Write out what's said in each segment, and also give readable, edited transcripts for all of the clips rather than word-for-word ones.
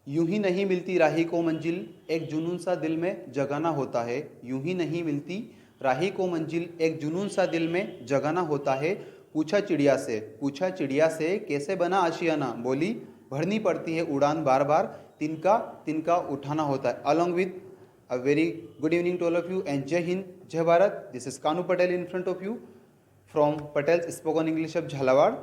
यूं ही नहीं मिलती राही को मंजिल, एक जुनून सा दिल में जगाना होता है। यूं ही नहीं मिलती राही को मंजिल, एक जुनून सा दिल में जगाना होता है। पूछा चिड़िया से कैसे बना आशियाना, बोली भरनी पड़ती है उड़ान बार बार, तिनका तिनका उठाना होता है। Along with a very good evening to all of you and Jai Hind, Jai Bharat. This is Kanu Patel in front of you from Patel's Spoken English of Jhalawad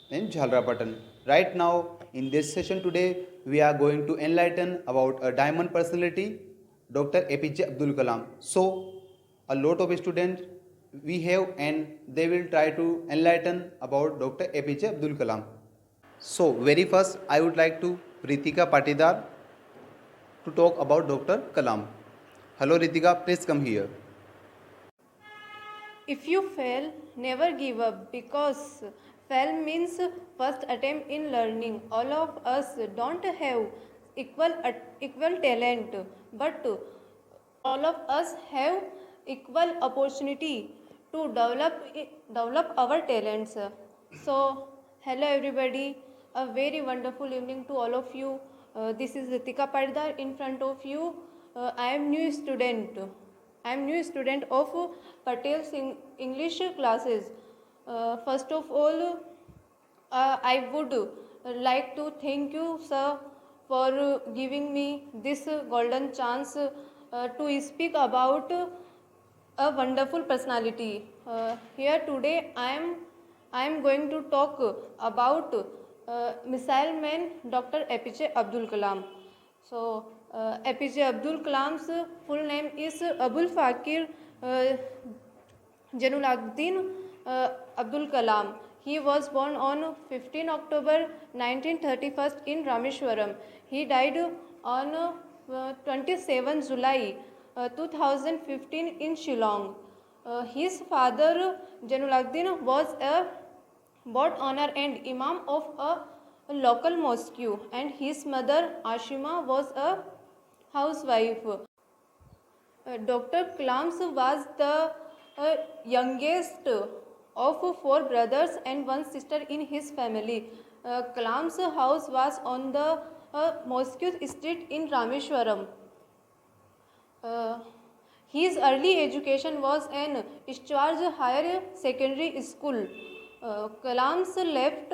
in Jhalrapatan. Right now, in this session today, we are going to enlighten about a diamond personality, Dr. APJ Abdul Kalam. So, a lot of students we have and they will try to enlighten about Dr. APJ Abdul Kalam. So, very first, I would like to Ritika Patidar to talk about Dr. Kalam. Hello Ritika, please come here. If you fail, never give up, because fail means first attempt in learning. All of us don't have equal talent, but all of us have equal opportunity to develop our talents. So, hello everybody, a very wonderful evening to all of you. This is Ritika Pardar in front of you. I am new student. I am new student of Patel's English classes. First of all, I would like to thank you, sir, for giving me this golden chance to speak about a wonderful personality. Here today, I am going to talk about missile man Dr. APJ Abdul Kalam. So, APJ Abdul Kalam's full name is Abul Fakir Januladdin Abdul Kalam. He was born on 15 October 1931 in Rameshwaram. He died on 27 July 2015 in Shillong. His father Januladdin was a board owner and imam of a local mosque, and his mother Ashima was a housewife. Dr. Kalams was the youngest of four brothers and one sister in his family. Kalam's house was on the Mosque Street in Rameshwaram. His early education was in Ischarge Higher Secondary School. Kalams left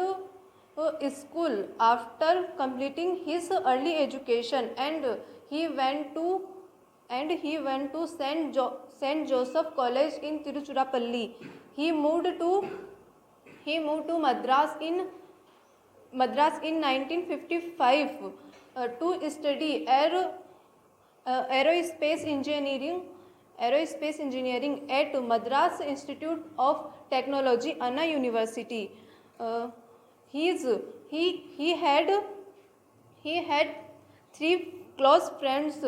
school after completing his early education, and he went to Saint Joseph College in Tiruchirappalli. He moved to Madras in 1955 to study aerospace engineering at Madras Institute of Technology, Anna University. He had three close friends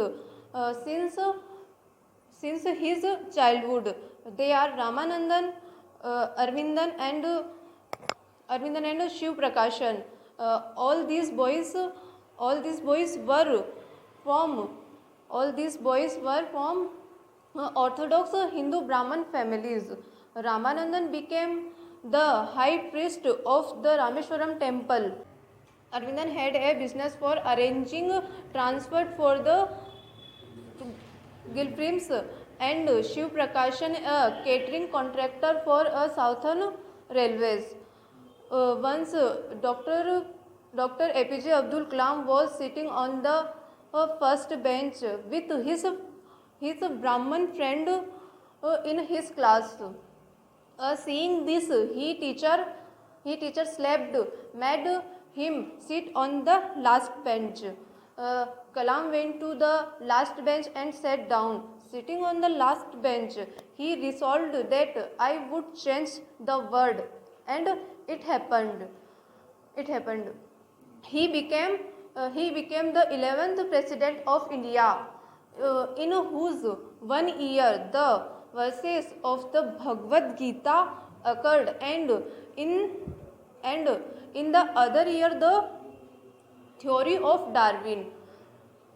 since his childhood. They are Ramanandan, Arvindan and Shiv Prakashan. All these boys were from Orthodox Hindu Brahman families. Ramanandan became the high priest of the Rameshwaram temple. Arvindan had a business for arranging transport for the pilgrims, and Shiv Prakashan a catering contractor for Southern Railways. Once Dr. APJ Abdul Kalam was sitting on the first bench with his Brahman friend in his class. Seeing this, he teacher slapped, made him sit on the last bench. Kalam went to the last bench and sat down. Sitting on the last bench, he resolved that I would change the world, and it happened. He became the 11th president of India, in whose 1 year the verses of the Bhagavad Gita occurred, and in the other year the theory of Darwin.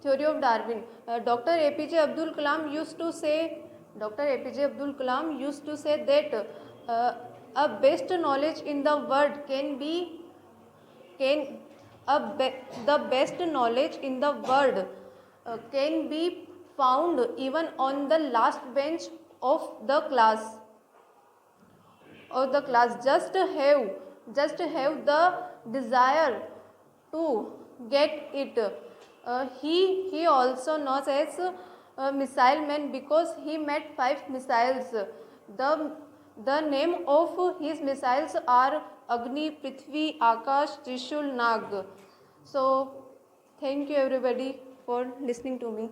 Dr. APJ Abdul Kalam used to say that a best knowledge in the world can the best knowledge in the world can be found even on the last bench of the class. Just have the desire to get it. He also knows as missile man because he made 5 missiles. The name of his missiles are Agni, Prithvi, Akash, Trishul, Nag. So thank you everybody for listening to me.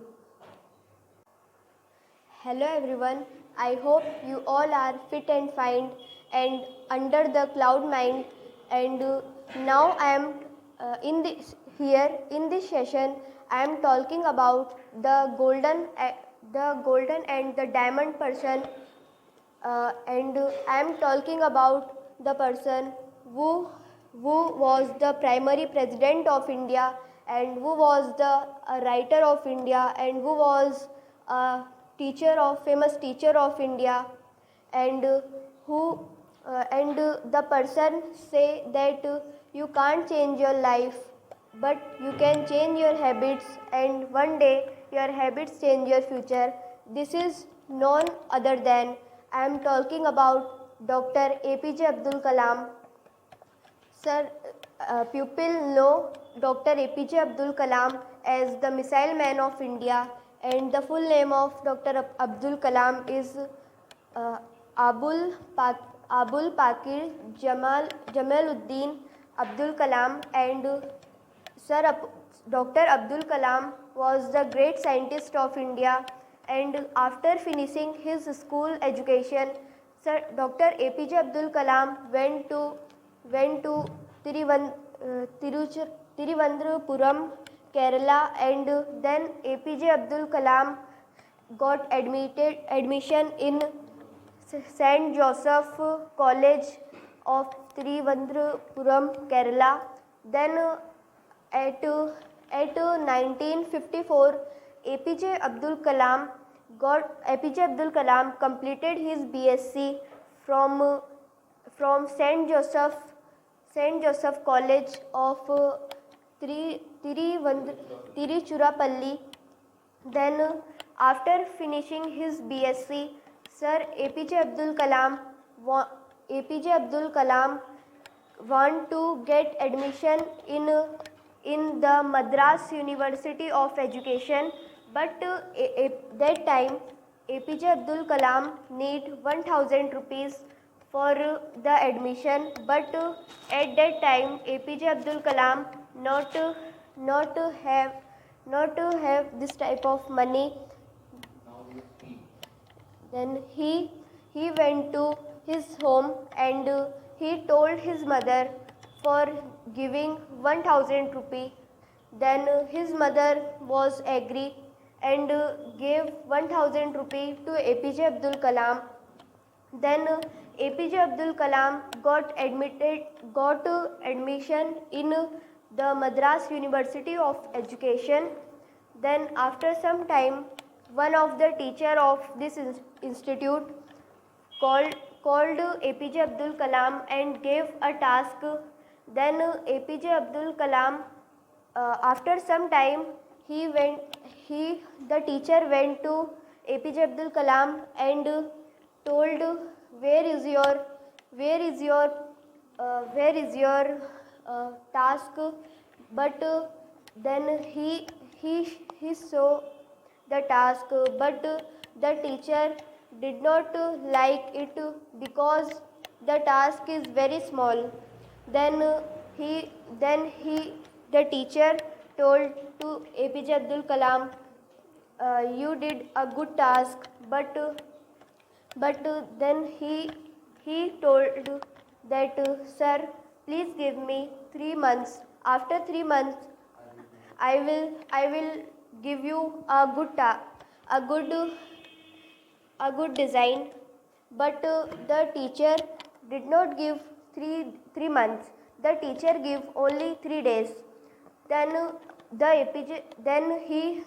Hello everyone, I hope you all are fit and fine and under the cloud mind. And now I am in this session I am talking about the golden and the diamond person. And I am talking about the person who was the primary president of India, and who was the writer of India, and who was a famous teacher of India, and the person say that you can't change your life, but you can change your habits, and one day your habits change your future. This is none other than I am talking about Dr. APJ Abdul Kalam. Sir, people know Dr. APJ Abdul Kalam as the Missile Man of India, and the full name of Dr. Abdul Kalam is Abul Pakir Jamaluddin Abdul Kalam. And Dr. Abdul Kalam was the great scientist of India, and after finishing his school education, Sir Dr. APJ Abdul Kalam went to Tiruvandhuram, Kerala, and then APJ Abdul Kalam got admission in St. Joseph College of Tiruvandhuram, Kerala. Then at 1954, APJ Abdul Kalam completed his BSc from St. Joseph College of Tiruchirappalli. Then after finishing his BSc, Sir APJ Abdul Kalam want to get admission in the Madras University of Education, but that time APJ Abdul Kalam need 1000 rupees for the admission, but at that time APJ Abdul Kalam not have this type of money. Then he went to his home, and he told his mother for giving 1000 rupee. Then his mother was agree and gave 1000 rupee to APJ Abdul Kalam. Then APJ Abdul Kalam got admission in the Madras University of Education. Then after some time, one of the teacher of this institute called APJ Abdul Kalam and gave a task. Then APJ Abdul Kalam, after some time, the teacher went to APJ Abdul Kalam and told, where is your task? But then he saw the task, but the teacher did not like it because the task is very small. Then the teacher told to APJ Abdul Kalam, you did a good task, but then he told that, sir, please give me 3 months. After 3 months, I will give you a good design. But the teacher did not give 3 months. The teacher gave only 3 days. Then he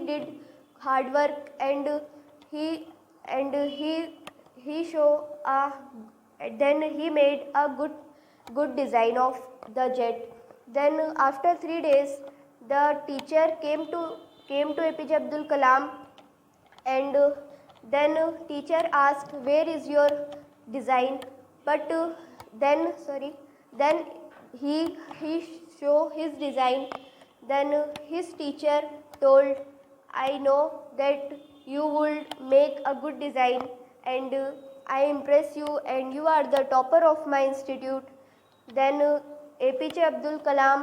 did hard work, and he made a good design of the jet. Then after 3 days, the teacher came to APJ Abdul Kalam, and then teacher asked, "Where is your design?" But then he show his design. Then his teacher told, "I know that you would make a good design, and I impress you, and you are the topper of my institute." Then APJ Abdul Kalam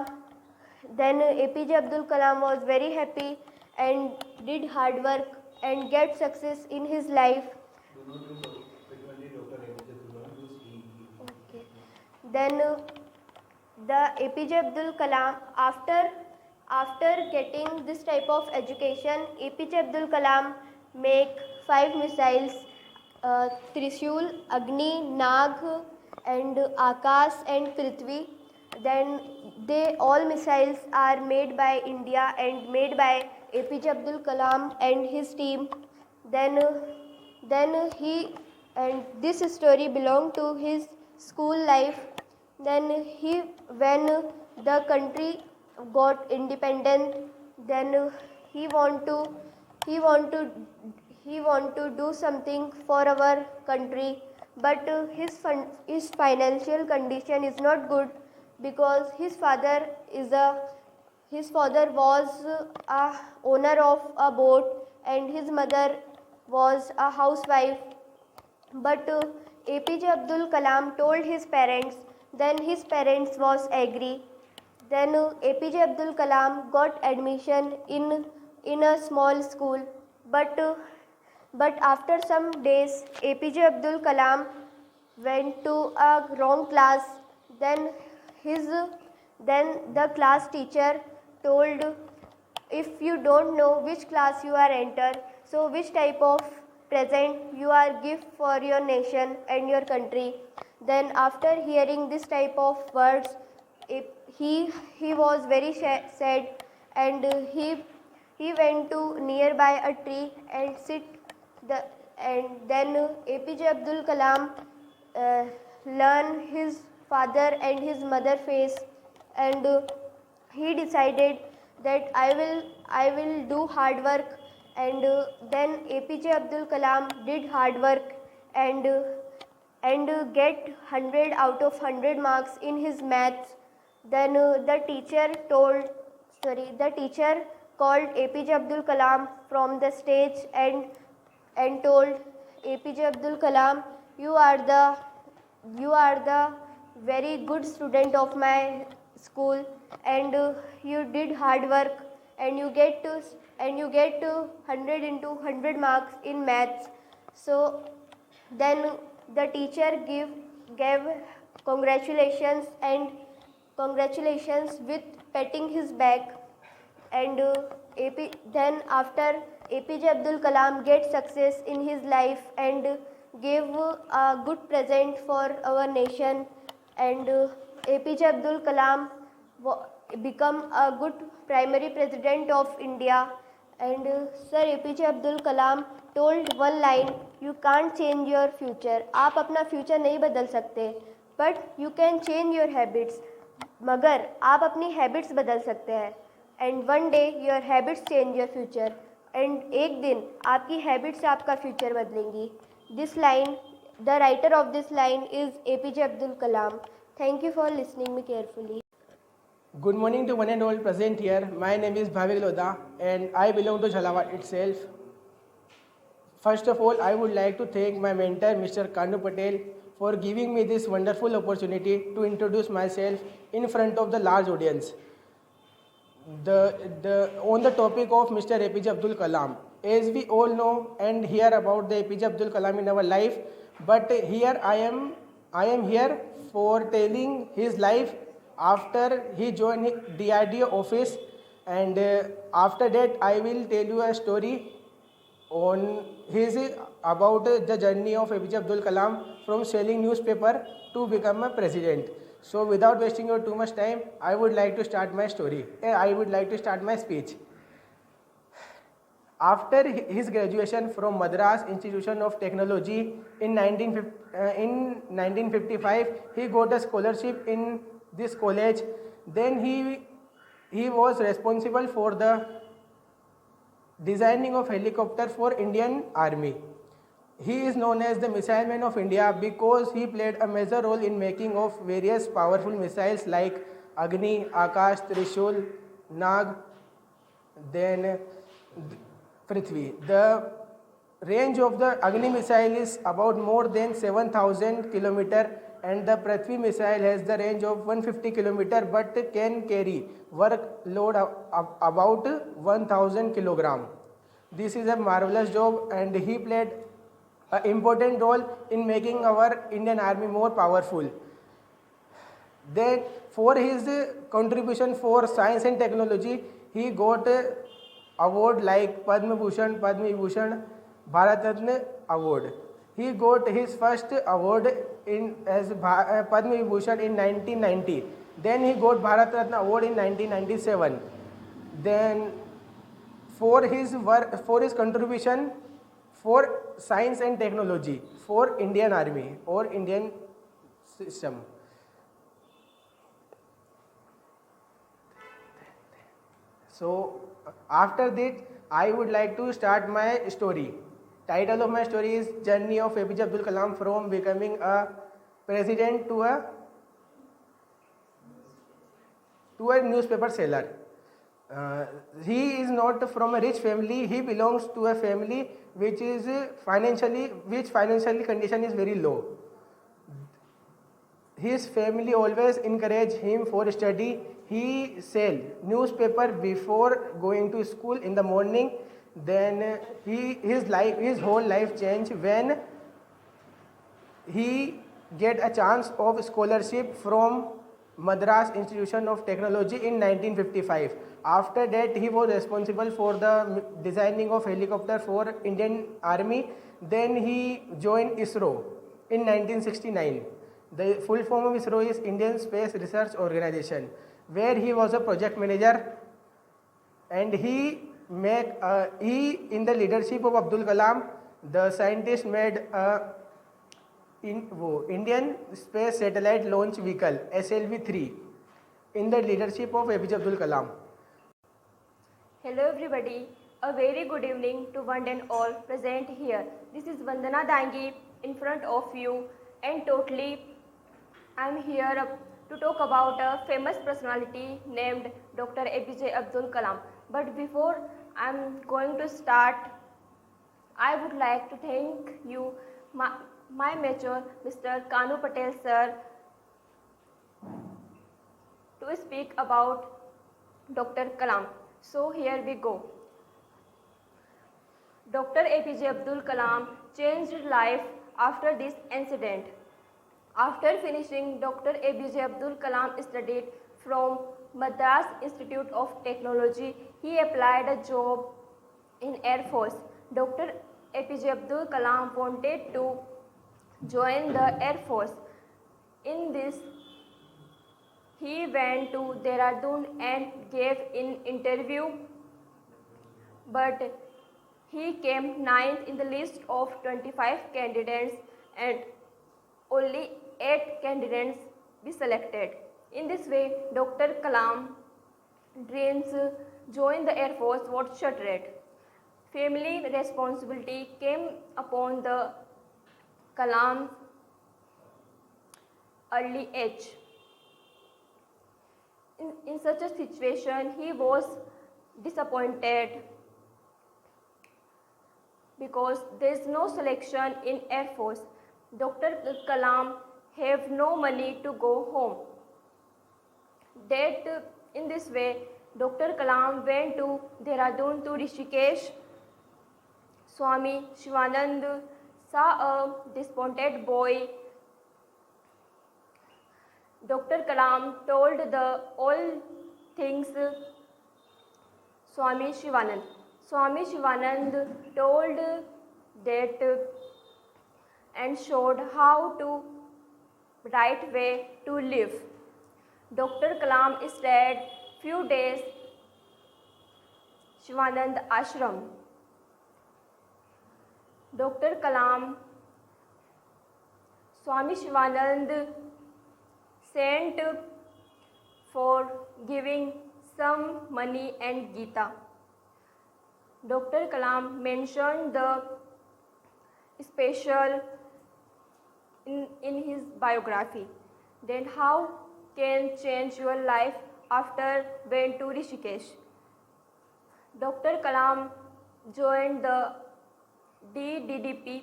APJ Abdul Kalam was very happy and did hard work and get success in his life. Okay. Then the APJ Abdul Kalam, after getting this type of education, APJ Abdul Kalam make 5 missiles: Trishul, Agni, Nag, and Akash and Prithvi. Then all missiles are made by India and made by APJ Abdul Kalam and his team. Then this story belonged to his school life. Then when the country got independent, then he want to do something for our country, but his financial condition is not good, because his father was a owner of a boat and his mother was a housewife. But APJ Abdul Kalam told his parents. Then his parents was agree. Then APJ Abdul Kalam got admission in a small school. But after some days, APJ Abdul Kalam went to a wrong class. Then the class teacher told, "If you don't know which class you are enter, so which type of present you are give for your nation and your country?" Then after hearing this type of words, he was very sad, and he went to nearby a tree and sit. And then APJ Abdul Kalam learn his father and his mother face, and he decided that I will do hard work. And then APJ Abdul Kalam did hard work and get 100 out of 100 marks in his maths. Then the teacher called APJ Abdul Kalam from the stage and told, "APJ Abdul Kalam, you are the very good student of my school, and you did hard work, and you get 100 into 100 marks in maths." So then the teacher gave congratulations with patting his back. And then after APJ Abdul Kalam get success in his life and gave a good present for our nation, and APJ Abdul Kalam become a good primary president of India. And Sir APJ Abdul Kalam told one line, "You can't change your future." आप अपना future नहीं बदल सकते, but you can change your habits. मगर आप अपनी habits बदल सकते हैं. And one day your habits change your future. एंड एक दिन आपकी हैबिट्स आपका फ्यूचर बदलेंगी. This line, the writer of this line is APJ Abdul Kalam. Thank you for listening me carefully. Good morning to one and all present here. My name is Bhavik Lodha and I belong to Jhalawat itself. First of all, I would like to thank my mentor, Mr. Kanu Patel, for giving me this wonderful opportunity to introduce myself in front of the large audience. On the topic of Mr. APJ Abdul Kalam, as we all know and hear about the APJ Abdul Kalam in our life, but here I am here for telling his life after he joined DRDO office, and after that I will tell you a story on about the journey of APJ Abdul Kalam from selling newspaper to become a president. So without wasting your too much time, I would like to start my story. I would like to start my speech. After his graduation from Madras Institution of Technology in 1955, he got a scholarship in this college. Then he was responsible for the designing of helicopter for Indian Army. He is known as the Missile Man of India because he played a major role in making of various powerful missiles like Agni, Akash, Trishul, Nag, then Prithvi. The range of the Agni missile is about more than 7,000 km and the Prithvi missile has the range of 150 km but can carry workload about 1,000 kg. This is a marvelous job and he played an important role in making our Indian Army more powerful. Then for his contribution for science and technology, he got award like Padma Bhushan, Padma Vibhushan, Bharat Ratna award. He got his first award as Padma Vibhushan in 1990. Then he got Bharat Ratna award in 1997. Then for his work, for his contribution for science and technology for Indian Army or Indian system. So after that, I would like to start my story. Title of my story is Journey of APJ Abdul Kalam from becoming a president to a newspaper seller. He is not from a rich family. He belongs to a family which financially condition is very low. His family always encourage him for study. He sell newspaper before going to school in the morning. Then his whole life changed when he get a chance of scholarship from Madras Institution of Technology in 1955. After that, he was responsible for the designing of helicopter for Indian Army. Then he joined ISRO in 1969. The full form of ISRO is Indian Space Research Organization, where he was a project manager, and he in the leadership of Abdul Kalam, the scientist made Indian Space Satellite Launch Vehicle SLV-3 in the leadership of APJ Abdul Kalam. Hello everybody, a very good evening to one and all present here. This is Vandana Dangi in front of you, and totally I am here to talk about a famous personality named Dr. APJ Abdul Kalam. But before I am going to start, I would like to thank you, my mentor, Mr. Kanu Patel sir, to speak about Dr. Kalam. So here we go. Dr. APJ Abdul Kalam changed life after this incident. After finishing, Dr. APJ Abdul Kalam studied from Madras Institute of Technology. He applied a job in Air Force. Dr. APJ Abdul Kalam wanted to join the Air Force. In this, he went to Dehradun and gave an interview, but he came 9th in the list of 25 candidates and only 8 candidates be selected. In this way, Dr. Kalam dreams joined the Air Force was shattered. Family responsibility came upon the Kalam's early age. In such a situation, he was disappointed because there is no selection in Air Force. Dr. Kalam have no money to go home. In this way, Dr. Kalam went to Dehradun to Rishikesh. Swami Shivanand saw a disappointed boy. Dr. Kalam told all things Swami Shivanand. Swami Shivanand told that and showed how to right way to live. Dr. Kalam stayed few days Shivanand Ashram. Dr. Kalam, Swami Shivanand sent for giving some money and Gita. Dr. Kalam mentioned the special in his biography. Then how can change your life after went to Rishikesh? Dr. Kalam joined the DDP.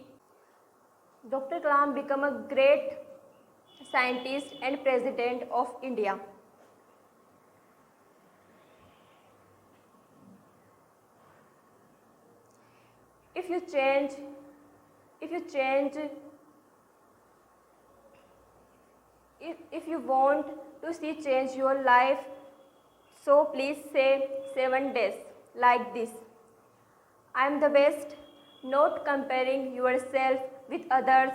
Dr. Kalam became a great scientist and president of India. If you change, if you want to see change your life, so please say 7 days like this. I am the best, not comparing yourself with others.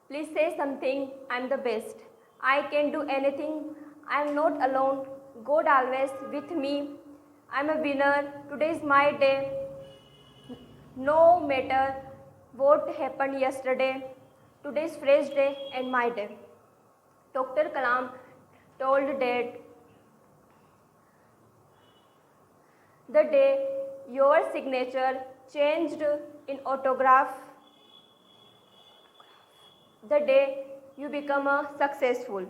Please say something, I am the best. I can do anything. I am not alone. God always with me. I am a winner. Today is my day. No matter what happened yesterday, today is fresh day and my day. Dr. Kalam told that the day your signature changed in autograph, the day you become a successful.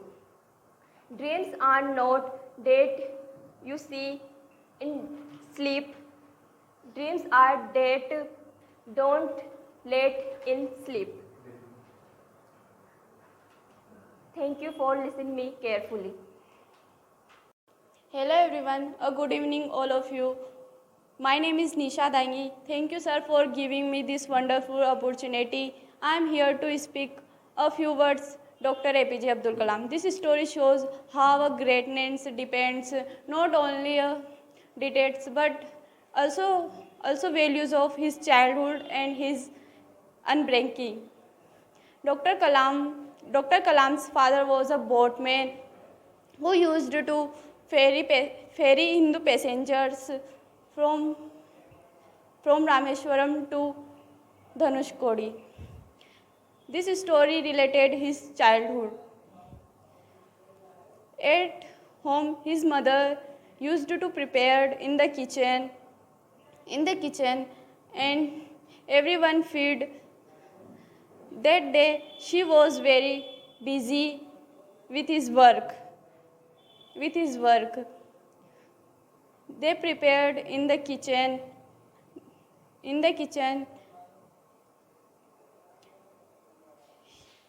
Dreams are not that you see in sleep. Dreams are that don't let in sleep. Thank you for listening me carefully. Hello everyone, a good evening all of you. My name is Nisha Dangi. Thank you sir for giving me this wonderful opportunity. I am here to speak a few words Dr. APJ Abdul Kalam. This story shows how a greatness depends not only details but also values of his childhood and his upbringing. Dr. Kalam's father was a boatman who used to ferry Hindu passengers from Rameswaram to Dhanushkodi. This story related his childhood. At home, his mother used to prepare in the kitchen, and everyone feed. That day, she was very busy with his work. They prepared in the kitchen.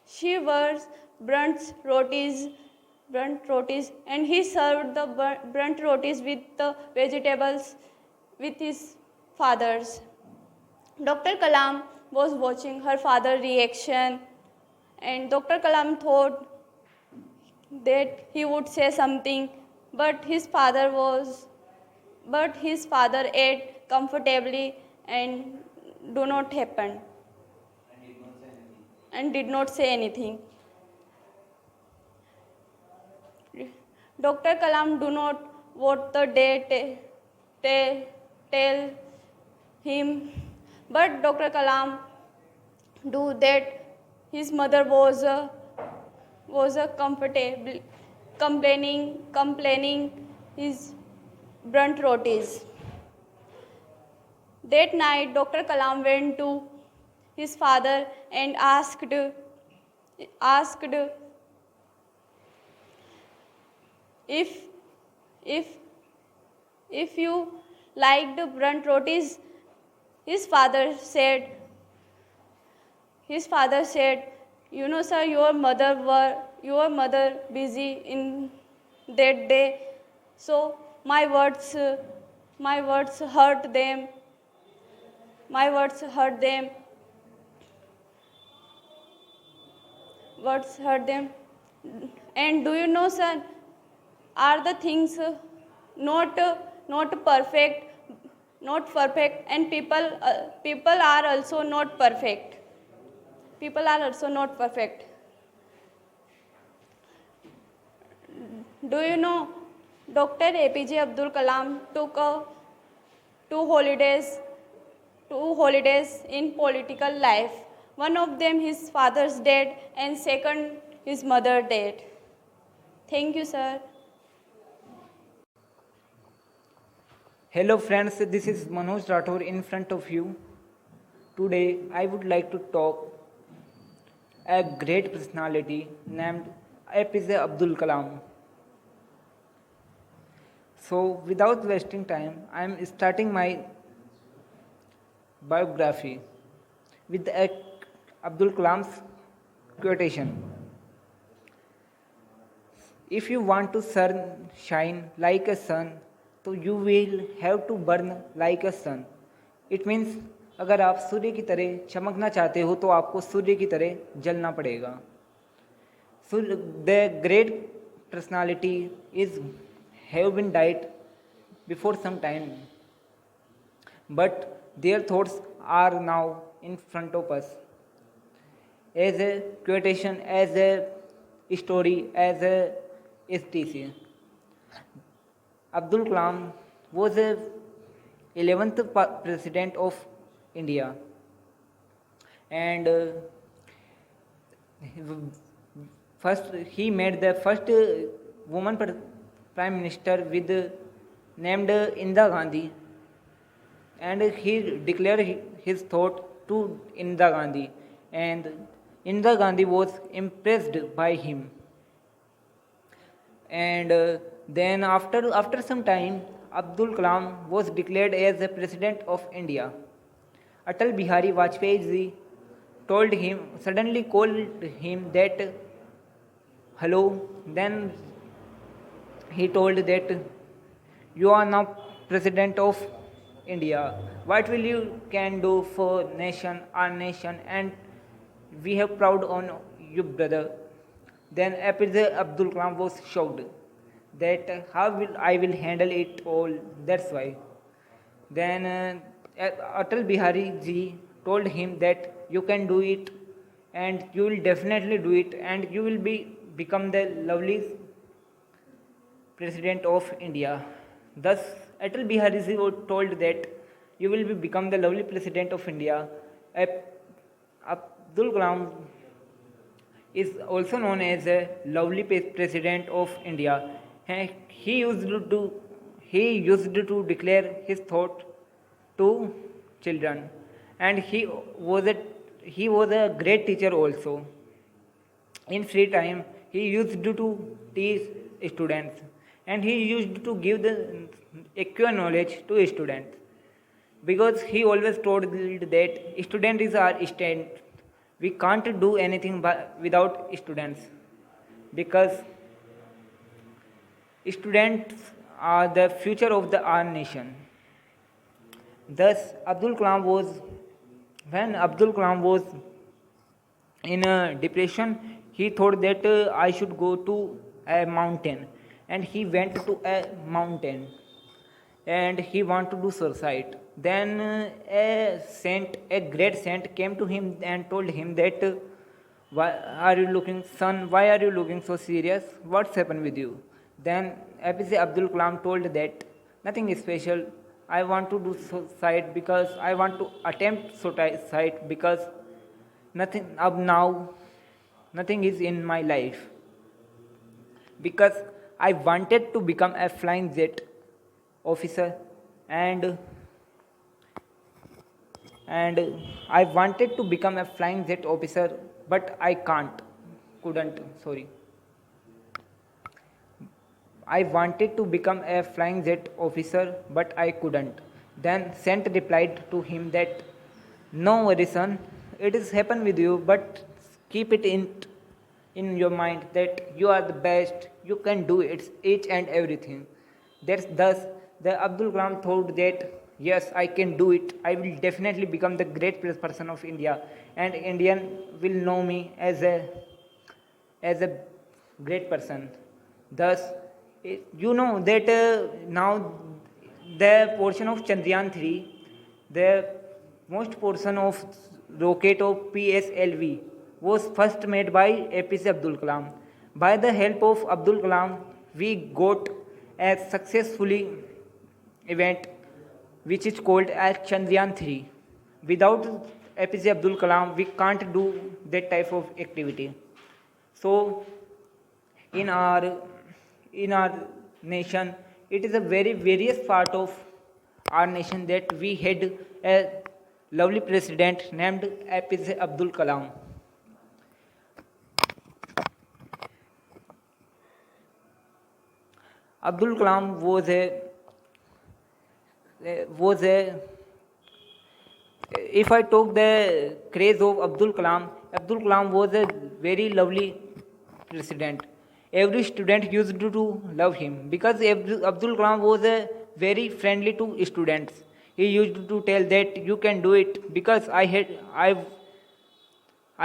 She was burnt rotis, and he served the burnt rotis with the vegetables with his father's. Dr. Kalam was watching her father's reaction, and Dr. Kalam thought that he would say something, but his father ate comfortably and did not say anything. Dr. Kalam do not what the day tell him, but Dr. Kalam do that his mother was comfortable complaining his burnt rotis. That night, Dr. Kalam went to his father and asked if you liked burnt rotis. His father said, you know, sir, your mother busy in that day, so my words hurt them. And do you know, sir, are the things not perfect, and people are also not perfect. Do you know Dr. APJ Abdul Kalam took two holidays in political life. One of them his father's death, and second his mother died. Thank you, sir. Hello friends, this is Manoj Rathore in front of you. Today I would like to talk a great personality named APJ Abdul Kalam. So without wasting time, I am starting my biography with Abdul Kalam's quotation. If you want to shine like a sun, तो you will have to burn like a sun. It means अगर आप सूर्य की तरह चमकना चाहते हो तो आपको सूर्य की तरह जलना पड़ेगा. So the great personality is have been died before some time, but their thoughts are now in front of us as a quotation, as a story, as a etc. Abdul Kalam was the 11th president of India, and first he made the first woman prime minister with named Indira Gandhi, and he declared his thought to Indira Gandhi, and Indira Gandhi was impressed by him. And then after some time, Abdul Kalam was declared as the president of India. Atal Bihari Vajpayee ji suddenly called him that hello. Then he told that you are now president of India. What will you can do for our nation, and we have proud on you, brother. Then APJ Abdul Kalam was shocked that how will I handle it all. That's why. Then Atal Bihari ji told him that you can do it, and you will definitely do it, and you will become the lovely president of India. Thus, Atal Bihari ji was told that you will become the lovely president of India. Abdul Kalam is also known as a lovely president of India. He used to declare his thought to children, and he was a great teacher also. In free time, he used to teach students, and he used to give the acquire knowledge to students, because he always told that student is our strength. We can't do anything without students, because students are the future of our nation. Thus, when Abdul Kalam was in a depression, he thought that I should go to a mountain, and he went to a mountain, and he wanted to do suicide. Then a great saint came to him and told him that why are you looking so serious? What's happened with you? Then APJ Abdul Kalam told that nothing is special. I want to do suicide because I want to attempt suicide because nothing is in my life. Because I wanted to become a flying jet officer, and I wanted to become a flying jet officer, but I couldn't. I wanted to become a flying jet officer, but I couldn't. Then Saint replied to him that, no worries son, it has happened with you, but keep it in your mind that you are the best, you can do it, each and everything. Thus, the Abdul Kalam thought that, yes, I can do it, I will definitely become the great person of India, and Indian will know me as a great person. Thus, you know that now the portion of Chandrayaan 3, the most portion of rocket of PSLV was first made by APJ Abdul Kalam. By the help of Abdul Kalam, we got a successfully event which is called as Chandrayaan 3. Without APJ Abdul Kalam, we can't do that type of activity. So in our nation, it is a very various part of our nation that we had a lovely president named APJ Abdul Kalam. Abdul Kalam was a if I talk the craze of Abdul Kalam was a very lovely president. Every student used to love him because Abdul Kalam was a very friendly to students. He used to tell that you can do it because I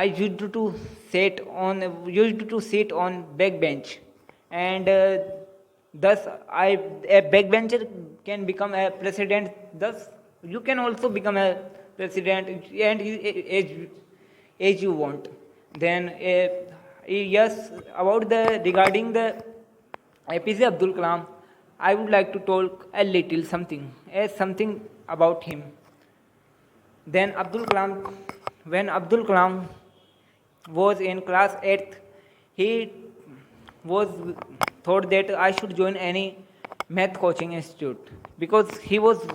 used to sit on backbench, and thus a backbencher can become a president. Thus, you can also become a president, and as you want. Then yes, about the regarding the APJ Abdul Kalam, I would like to talk a little something about him. Then when Abdul Kalam was in class 8th, he was thought that I should join any math coaching institute because he was a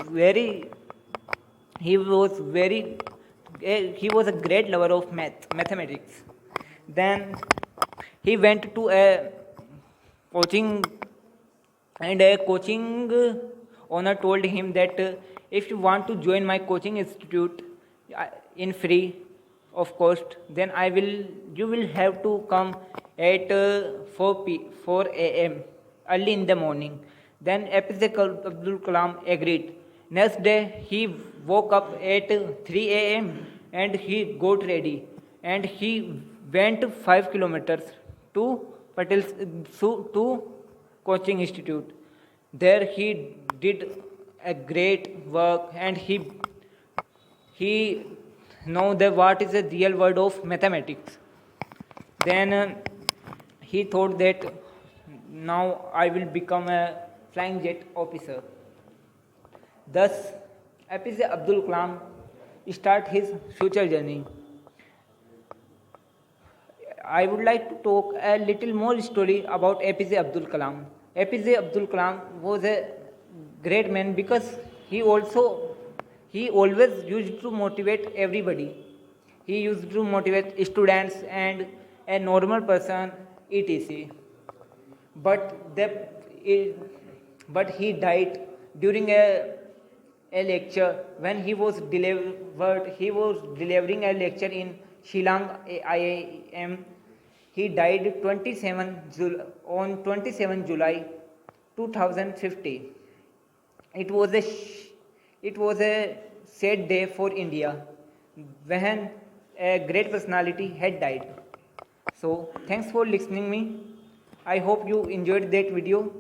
great lover of mathematics. Then he went to a coaching, and a coaching owner told him that if you want to join my coaching institute in free of cost, then you will have to come at 4 a.m. early in the morning. Then APJ Abdul Kalam agreed. Next day he woke up at 3 a.m. and he got ready, and he went 5 kilometers to coaching institute. There he did a great work, and he know that what is the real word of mathematics. Then he thought that now I will become a flying jet officer. Thus, APJ Abdul Kalam start his future journey. I would like to talk a little more story about APJ Abdul Kalam. APJ Abdul Kalam was a great man because he always used to motivate everybody. He used to motivate students and a normal person, etc. But he died during a lecture when he was delivering a lecture in Shillong IIM. He died on 27 July 2050. It was a sad day for India when a great personality had died. So thanks for listening me. I hope you enjoyed that video.